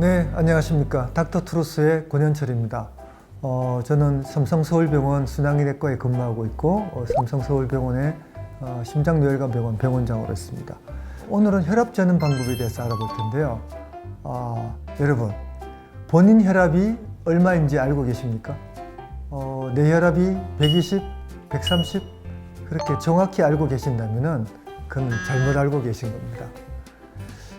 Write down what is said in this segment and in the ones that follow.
네, 안녕하십니까. 닥터트루스의 권현철입니다. 저는 삼성서울병원 순환기내과에 근무하고 있고 삼성서울병원의 심장뇌혈관병원 병원장으로 있습니다. 오늘은 혈압 재는 방법에 대해서 알아볼 텐데요. 여러분, 본인 혈압이 얼마인지 알고 계십니까? 내 혈압이 120, 130 그렇게 정확히 알고 계신다면 그건 잘못 알고 계신 겁니다.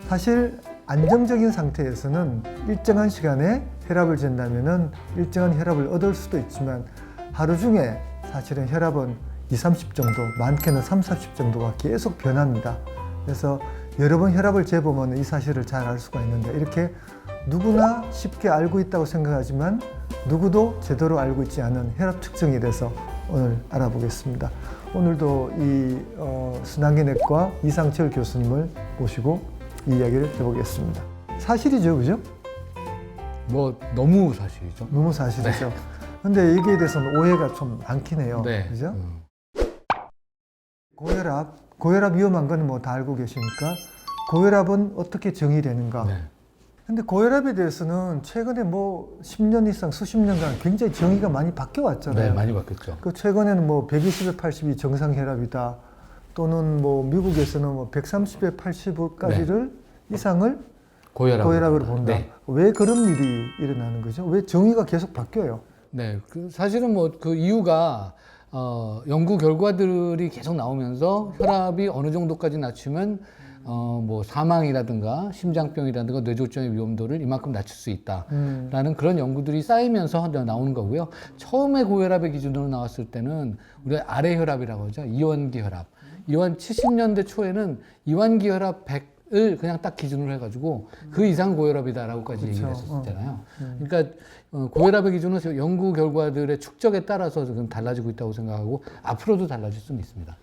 사실 안정적인 상태에서는 일정한 시간에 혈압을 잰다면 일정한 혈압을 얻을 수도 있지만 하루 중에 사실은 혈압은 2, 30 정도, 많게는 3, 40 정도가 계속 변합니다. 그래서 여러 번 혈압을 재보면 이 사실을 잘 알 수가 있는데 이렇게 누구나 쉽게 알고 있다고 생각하지만 누구도 제대로 알고 있지 않은 혈압 측정에 대해서 오늘 알아보겠습니다. 오늘도 이 순환기내과 이상철 교수님을 모시고 이야기를 해보겠습니다. 사실이죠, 그죠? 뭐 너무 사실이죠. 너무 사실이죠. 근데 여기에 대해서는 오해가 좀 많긴 해요. 네. 그죠? 고혈압 위험한 건 뭐 다 알고 계시니까 고혈압은 어떻게 정의되는가? 네. 근데 고혈압에 대해서는 최근에 뭐 10년 이상 수십 년간 굉장히 정의가 많이 바뀌어 왔잖아요. 네, 많이 바뀌었죠. 그 최근에는 뭐 120에 80이 정상 혈압이다. 또는 뭐 미국에서는 뭐 130에 80까지를 이상을 고혈압으로 본다. 네. 왜 그런 일이 일어나는 거죠? 왜 정의가 계속 바뀌어요? 네, 사실은 뭐 그 이유가 연구 결과들이 계속 나오면서 혈압이 어느 정도까지 낮추면 뭐 사망이라든가 심장병이라든가 뇌졸중의 위험도를 이만큼 낮출 수 있다라는 그런 연구들이 쌓이면서 나오는 거고요. 처음에 고혈압의 기준으로 나왔을 때는 우리가 아래 혈압이라고 하죠. 이완기 혈압. 70년대 초에는 이완기 혈압 100을 그냥 딱 기준으로 해가지고 그 이상 고혈압이다라고까지 얘기를 했었잖아요. 그러니까 고혈압의 기준은 연구 결과들의 축적에 따라서 지금 달라지고 있다고 생각하고 앞으로도 달라질 수는 있습니다.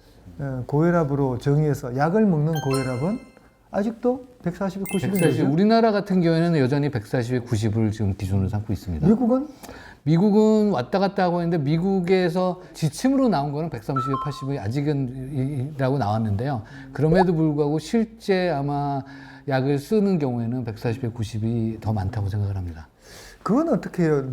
고혈압으로 정의해서 약을 먹는 고혈압은 아직도 140에 90인 140, 거죠? 우리나라 같은 경우에는 여전히 140에 90을 지금 기준으로 삼고 있습니다. 미국은 왔다 갔다 하고 있는데 미국에서 지침으로 나온 거는 130에 80이 아직은 이라고 나왔는데요. 그럼에도 불구하고 실제 아마 약을 쓰는 경우에는 140에 90이 더 많다고 생각을 합니다. 그건 어떻게 해요?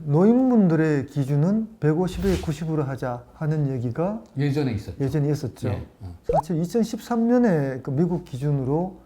노인분들의 기준은 150에 90으로 하자 하는 얘기가 예전에 있었죠. 예. 사실 2013년에 그 미국 기준으로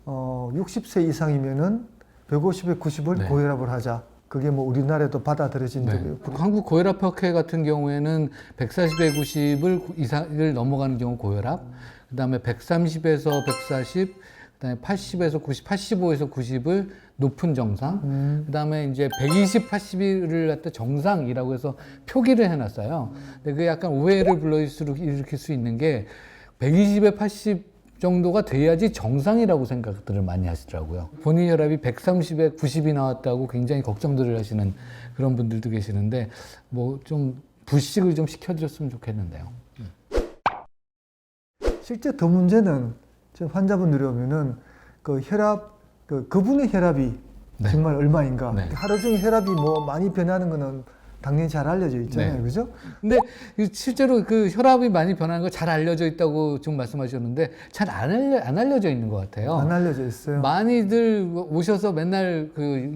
60세 이상이면은 150에 90을 네. 고혈압을 하자. 그게 뭐 우리나라에도 받아들여진 적이 한국 고혈압학회 같은 경우에는 140에 90을 이상을 넘어가는 경우 고혈압, 그다음에 130에서 140, 그다음에 80에서 90, 85에서 90을 높은 정상, 그다음에 이제 120, 80을 갖다 정상이라고 해서 표기를 해놨어요. 근데 그게 약간 오해를 불러일으킬 수 있는 게 120에 80 정도가 돼야지 정상이라고 생각들을 많이 하시더라고요. 본인 혈압이 130에 90이 나왔다고 굉장히 걱정들을 하시는 그런 분들도 계시는데 뭐 좀 불식을 좀 시켜드렸으면 좋겠는데요. 실제 더 문제는 환자분들이 오면은 그 혈압 그분의 혈압이 네. 정말 얼마인가. 네. 하루 종일 혈압이 뭐 많이 변하는 거는 당연히 잘 알려져 있잖아요. 네. 그죠? 근데 실제로 그 혈압이 많이 변하는 거 잘 알려져 있다고 지금 말씀하셨는데 잘 안 알려져 있는 것 같아요. 안 알려져 있어요. 많이들 오셔서 맨날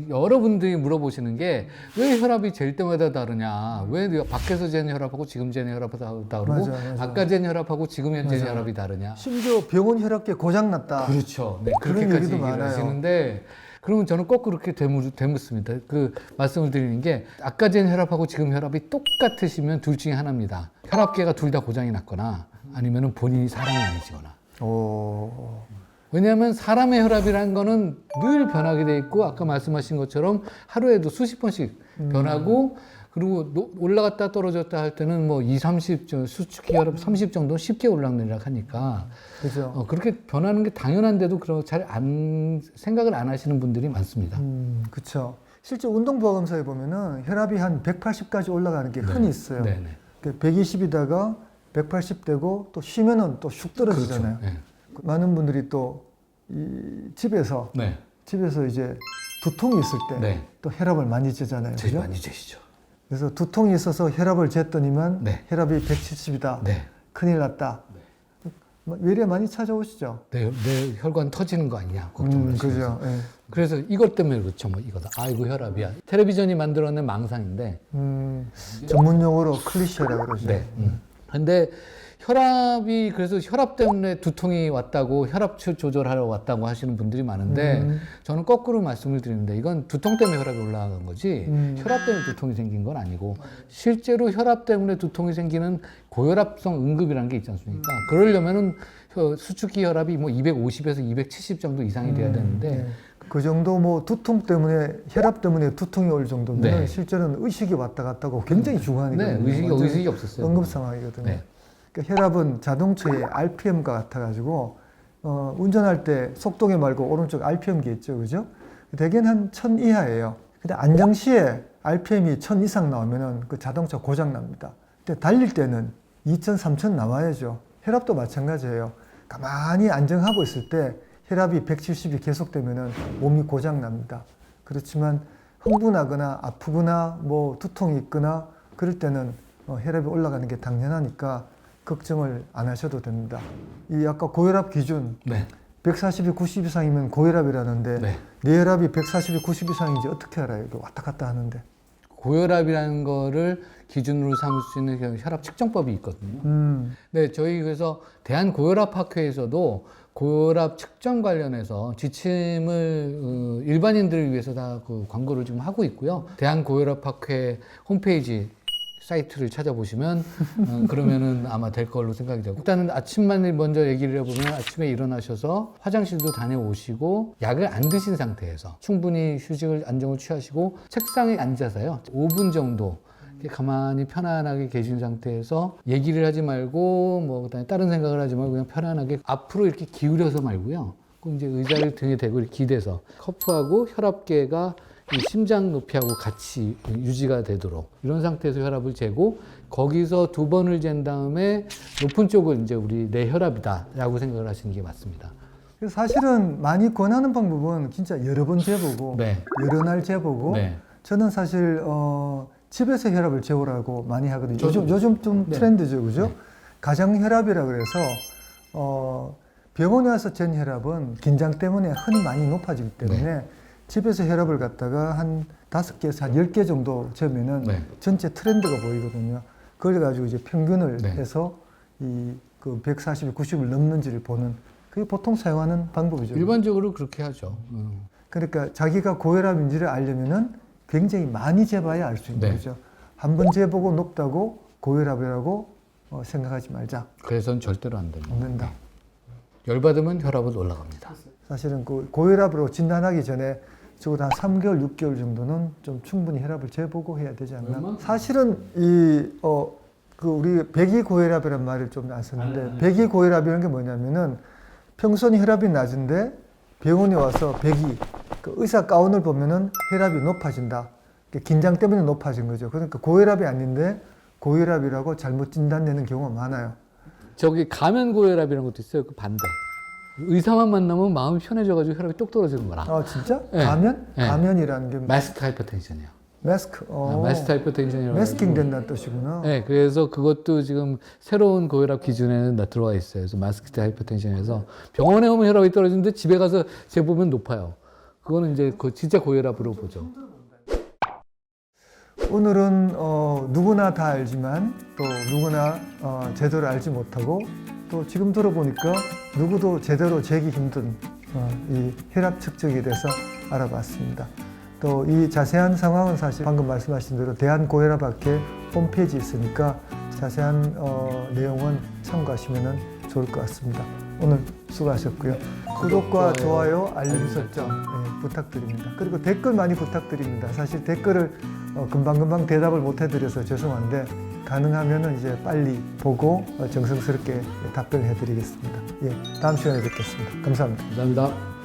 여러분들이 물어보시는 게 왜 혈압이 잴 때마다 다르냐, 왜 밖에서 재는 혈압하고 지금 재는 혈압하고 다르고 맞아. 아까 재는 혈압하고 지금 재는 혈압이 다르냐. 심지어 병원 혈압계 고장 났다. 그렇죠. 네, 그런 그렇게까지 얘기도 얘기를 많아요. 하시는데 그러면 저는 꼭 그렇게 되묻습니다. 그 말씀을 드리는 게 아까 전 혈압하고 지금 혈압이 똑같으시면 둘 중에 하나입니다. 혈압계가 둘 다 고장이 났거나 아니면 본인이 사람이 아니시거나. 왜냐하면 사람의 혈압이라는 거는 늘 변하게 돼 있고 아까 말씀하신 것처럼 하루에도 수십 번씩 변하고 그리고 올라갔다 떨어졌다 할 때는 뭐 2, 30, 수축기 혈압 30 정도 쉽게 올라가느라 하니까 그죠. 그렇게 변하는 게 당연한데도 생각을 안 하시는 분들이 많습니다. 그렇죠. 실제 운동보감서에 보면은 혈압이 한 180까지 올라가는 게 흔히 있어요. 네네. 120이다가 180 되고 또 쉬면은 또 슉 떨어지잖아요. 그렇죠. 네. 많은 분들이 또 집에서 이제 두통이 있을 때 또 혈압을 많이 재잖아요. 제일 그죠? 많이 재시죠. 그래서 두통이 있어서 혈압을 쟀더니만 혈압이 170이다. 큰일 났다. 외래 많이 찾아오시죠. 내 혈관 터지는 거 아니냐 걱정하시면서. 그죠. 예. 그래서 이것 때문에 그렇죠. 뭐 이거다. 아이고 혈압이야. 텔레비전이 만들어낸 망상인데. 전문 용어로 클리셰라 그러죠. 네. 근데 혈압이 그래서 혈압 때문에 두통이 왔다고 혈압치 조절하러 왔다고 하시는 분들이 많은데 저는 거꾸로 말씀을 드리는데 이건 두통 때문에 혈압이 올라간 거지 혈압 때문에 두통이 생긴 건 아니고 실제로 혈압 때문에 두통이 생기는 고혈압성 응급이라는 게 있지 않습니까? 그러려면은 수축기 혈압이 뭐 250에서 270 정도 이상이 돼야 되는데 네. 그 정도 뭐 두통 때문에 혈압 때문에 두통이 올 정도면 네. 실제로는 의식이 왔다 갔다 하고 굉장히 중환이거든요. 네, 완전히 의식이 없었어요. 응급 상황이거든요. 네. 그러니까 혈압은 자동차의 RPM과 같아가지고 운전할 때 속도계 말고 오른쪽 RPM기 있죠, 그죠? 대개는 한 1000 이하예요. 근데 안정 시에 RPM이 1000 이상 나오면은 그 자동차 고장 납니다. 근데 달릴 때는 2000, 3000 나와야죠. 혈압도 마찬가지예요. 가만히 안정하고 있을 때 혈압이 170이 계속되면은 몸이 고장 납니다. 그렇지만 흥분하거나 아프거나 뭐 두통이 있거나 그럴 때는 혈압이 올라가는 게 당연하니까 걱정을 안 하셔도 됩니다. 이 아까 고혈압 기준 네. 140이 90 이상이면 고혈압이라는데 네. 내 혈압이 140이 90 이상인지 어떻게 알아요? 이거 왔다 갔다 하는데. 고혈압이라는 거를 기준으로 삼을 수 있는 혈압 측정법이 있거든요. 네, 저희 그래서 대한고혈압학회에서도 고혈압 측정 관련해서 지침을 일반인들을 위해서 다 그 광고를 지금 하고 있고요. 대한고혈압학회 홈페이지 사이트를 찾아보시면 그러면은 아마 될 걸로 생각이 되고 일단은 아침만 먼저 얘기를 해보면 아침에 일어나셔서 화장실도 다녀오시고 약을 안 드신 상태에서 충분히 휴식을 안정을 취하시고 책상에 앉아서요 5분 정도 이렇게 가만히 편안하게 계신 상태에서 얘기를 하지 말고 뭐 그다음에 다른 생각을 하지 말고 그냥 편안하게 앞으로 이렇게 기울여서 말고요 꼭 이제 의자를 등에 대고 이렇게 기대서 커프하고 혈압계가 이 심장 높이하고 같이 유지가 되도록 이런 상태에서 혈압을 재고 거기서 2번을 잰 다음에 높은 쪽을 이제 우리 내 혈압이다라고 생각을 하시는 게 맞습니다. 그래서 사실은 많이 권하는 방법은 진짜 여러 번 재보고 네. 여러 날 재보고 네. 저는 사실 집에서 혈압을 재보라고 많이 하거든요. 저도. 요즘 좀 네. 트렌드죠, 그죠? 가정 혈압이라 그래서 병원에 와서 잰 혈압은 긴장 때문에 흔히 많이 높아지기 때문에 네. 집에서 혈압을 갖다가 한 5개에서 한 10개 정도 재면은 네. 전체 트렌드가 보이거든요. 그걸 가지고 이제 평균을 네. 해서 그 140, 90을 넘는지를 보는 그게 보통 사용하는 방법이죠. 일반적으로 그렇게 하죠. 그러니까 자기가 고혈압인지를 알려면은 굉장히 많이 재봐야 알 수 있는 네. 거죠. 한 번 재보고 높다고 고혈압이라고 생각하지 말자. 그래서는 절대로 안 됩니다. 없는다. 열받으면 혈압은 올라갑니다. 사실은 그 고혈압으로 진단하기 전에 적어도 한 3개월, 6개월 정도는 좀 충분히 혈압을 재보고 해야 되지 않나. 얼마? 사실은 우리 배기고혈압이라는 말을 좀 안 썼는데 배기고혈압이라는 게 뭐냐면은 평소는 혈압이 낮은데 병원에 와서 그 의사 가운을 보면은 혈압이 높아진다. 긴장 때문에 높아진 거죠. 그러니까 고혈압이 아닌데 고혈압이라고 잘못 진단되는 경우가 많아요. 저기 가면고혈압이라는 것도 있어요. 그 반대. 의사만 만나면 마음이 편해져가지고 혈압이 똑 떨어지는 거라. 아 진짜? 네. 가면? 네. 가면이라는 게 마스크 하이퍼텐션이요. 마스크. 마스크 하이퍼텐션이라고. 마스킹 된다는 뜻이구나. 네, 그래서 그것도 지금 새로운 고혈압 기준에는 다 들어와 있어요. 그래서 마스크 하이퍼텐션에서 병원에 오면 혈압이 떨어지는데 집에 가서 재보면 높아요. 그거는 이제 진짜 고혈압으로 보죠. 오늘은 누구나 다 알지만 또 누구나 제대로 알지 못하고 또 지금 들어보니까 누구도 제대로 재기 힘든 이 혈압 측정에 대해서 알아봤습니다. 또 이 자세한 상황은 사실 방금 말씀하신 대로 대한고혈압학회 홈페이지 있으니까 자세한 내용은 참고하시면 좋을 것 같습니다. 오늘 수고하셨고요. 구독과 좋아요, 알림 설정 부탁드립니다. 그리고 댓글 많이 부탁드립니다. 사실 댓글을 금방금방 대답을 못 해드려서 죄송한데 가능하면 이제 빨리 보고 정성스럽게 답변해 드리겠습니다. 예, 다음 시간에 뵙겠습니다. 감사합니다. 감사합니다.